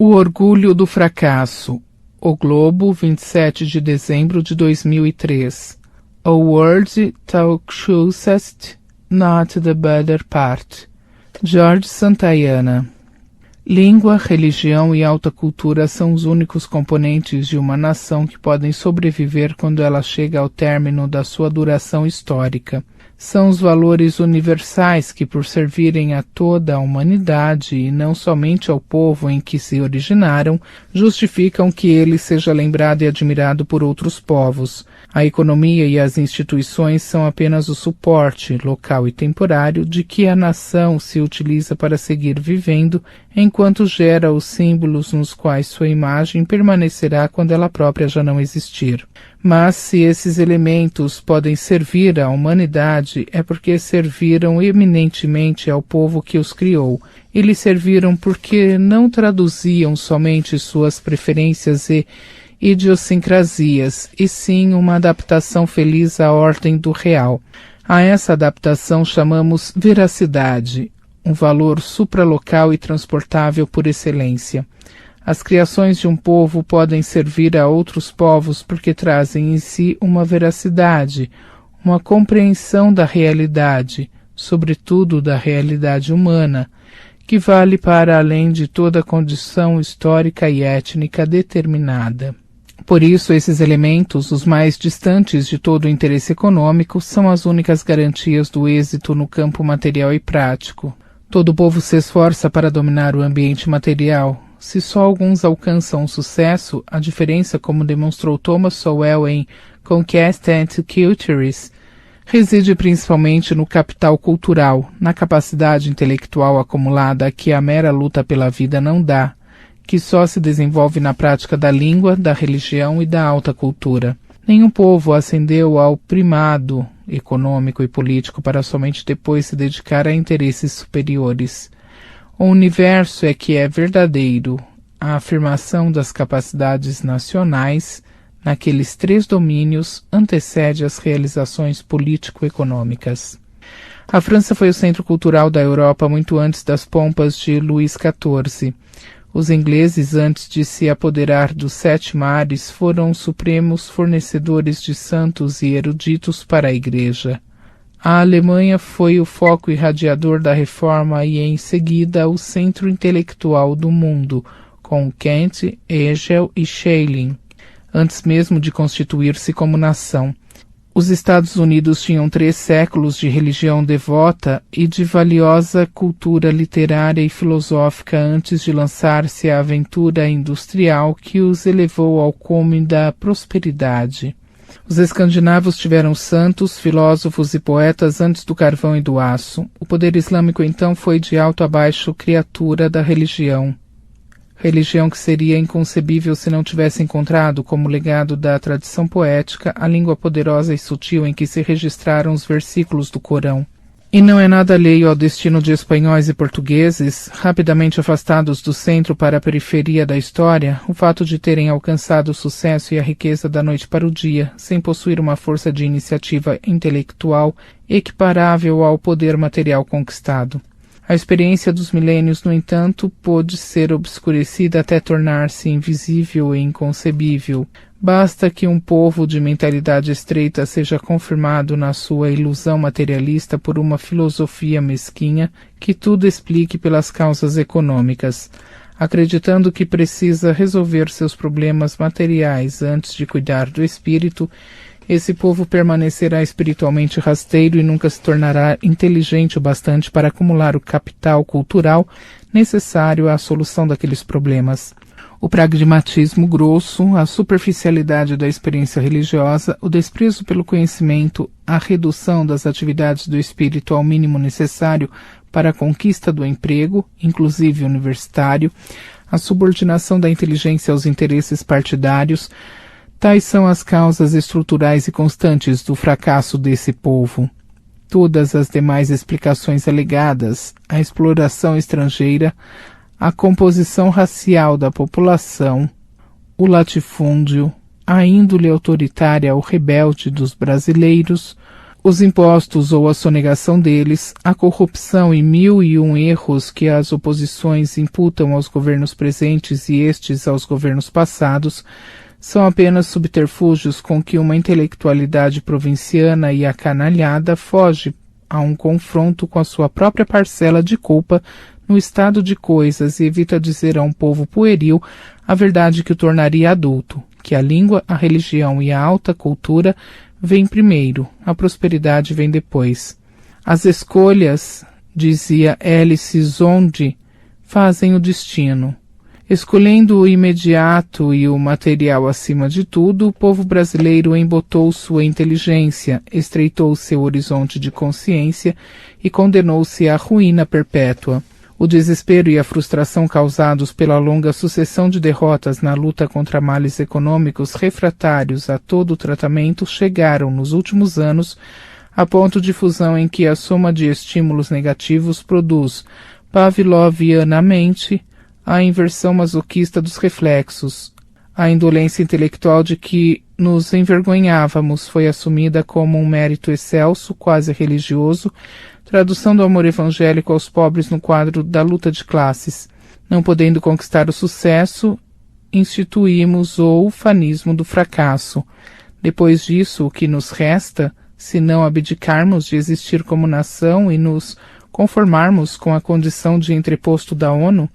O orgulho do fracasso. O Globo, 27 de dezembro de 2003. A word thou choosest, not the better part. Jorge Santayana. Língua, religião e alta cultura são os únicos componentes de uma nação que podem sobreviver quando ela chega ao término da sua duração histórica. São os valores universais que, por servirem a toda a humanidade e não somente ao povo em que se originaram, justificam que ele seja lembrado e admirado por outros povos. A economia e as instituições são apenas o suporte, local e temporário, de que a nação se utiliza para seguir vivendo, enquanto gera os símbolos nos quais sua imagem permanecerá quando ela própria já não existir. Mas se esses elementos podem servir à humanidade, é porque serviram eminentemente ao povo que os criou. E lhe serviram porque não traduziam somente suas preferências e idiosincrasias, e sim uma adaptação feliz à ordem do real. A essa adaptação chamamos veracidade, um valor supralocal e transportável por excelência. As criações de um povo podem servir a outros povos porque trazem em si uma veracidade, uma compreensão da realidade, sobretudo da realidade humana, que vale para além de toda condição histórica e étnica determinada. Por isso, esses elementos, os mais distantes de todo o interesse econômico, são as únicas garantias do êxito no campo material e prático. Todo povo se esforça para dominar o ambiente material. Se só alguns alcançam o sucesso, a diferença, como demonstrou Thomas Sowell em Conquest and Cultures, reside principalmente no capital cultural, na capacidade intelectual acumulada que a mera luta pela vida não dá, que só se desenvolve na prática da língua, da religião e da alta cultura. Nenhum povo ascendeu ao primado econômico e político para somente depois se dedicar a interesses superiores. O universo é que é verdadeiro. A afirmação das capacidades nacionais naqueles três domínios antecede as realizações político-econômicas. A França foi o centro cultural da Europa muito antes das pompas de Luís XIV. Os ingleses, antes de se apoderar dos sete mares, foram os supremos fornecedores de santos e eruditos para a Igreja. A Alemanha foi o foco irradiador da reforma e, em seguida, o centro intelectual do mundo, com Kant, Hegel e Schelling, antes mesmo de constituir-se como nação. Os Estados Unidos tinham 3 séculos de religião devota e de valiosa cultura literária e filosófica antes de lançar-se à aventura industrial que os elevou ao cume da prosperidade. Os escandinavos tiveram santos, filósofos e poetas antes do carvão e do aço. O poder islâmico, então, foi de alto a baixo criatura da religião. Religião que seria inconcebível se não tivesse encontrado, como legado da tradição poética, a língua poderosa e sutil em que se registraram os versículos do Corão. E não é nada alheio ao destino de espanhóis e portugueses, rapidamente afastados do centro para a periferia da história, o fato de terem alcançado o sucesso e a riqueza da noite para o dia, sem possuir uma força de iniciativa intelectual equiparável ao poder material conquistado. A experiência dos milênios, no entanto, pôde ser obscurecida até tornar-se invisível e inconcebível. Basta que um povo de mentalidade estreita seja confirmado na sua ilusão materialista por uma filosofia mesquinha que tudo explique pelas causas econômicas, acreditando que precisa resolver seus problemas materiais antes de cuidar do espírito. Esse povo permanecerá espiritualmente rasteiro e nunca se tornará inteligente o bastante para acumular o capital cultural necessário à solução daqueles problemas. O pragmatismo grosso, a superficialidade da experiência religiosa, o desprezo pelo conhecimento, a redução das atividades do espírito ao mínimo necessário para a conquista do emprego, inclusive universitário, a subordinação da inteligência aos interesses partidários, tais são as causas estruturais e constantes do fracasso desse povo. Todas as demais explicações alegadas, a exploração estrangeira, a composição racial da população, o latifúndio, a índole autoritária ou rebelde dos brasileiros, Os impostos ou a sonegação deles, a corrupção e 1001 erros que as oposições imputam aos governos presentes e estes aos governos passados, são apenas subterfúgios com que uma intelectualidade provinciana e acanalhada foge a um confronto com a sua própria parcela de culpa no estado de coisas e evita dizer a um povo pueril a verdade que o tornaria adulto, que a língua, a religião e a alta cultura vem primeiro, a prosperidade vem depois. As escolhas, dizia Alice Zonde, fazem o destino. Escolhendo o imediato e o material acima de tudo, o povo brasileiro embotou sua inteligência, estreitou seu horizonte de consciência e condenou-se à ruína perpétua. O desespero e a frustração causados pela longa sucessão de derrotas na luta contra males econômicos refratários a todo o tratamento chegaram, nos últimos anos, a ponto de fusão em que a soma de estímulos negativos produz, pavlovianamente, a inversão masoquista dos reflexos. A indolência intelectual de que nos envergonhávamos foi assumida como um mérito excelso, quase religioso, tradução do amor evangélico aos pobres no quadro da luta de classes. Não podendo conquistar o sucesso, instituímos o ufanismo do fracasso. Depois disso, o que nos resta, se não abdicarmos de existir como nação e nos conformarmos com a condição de entreposto da ONU,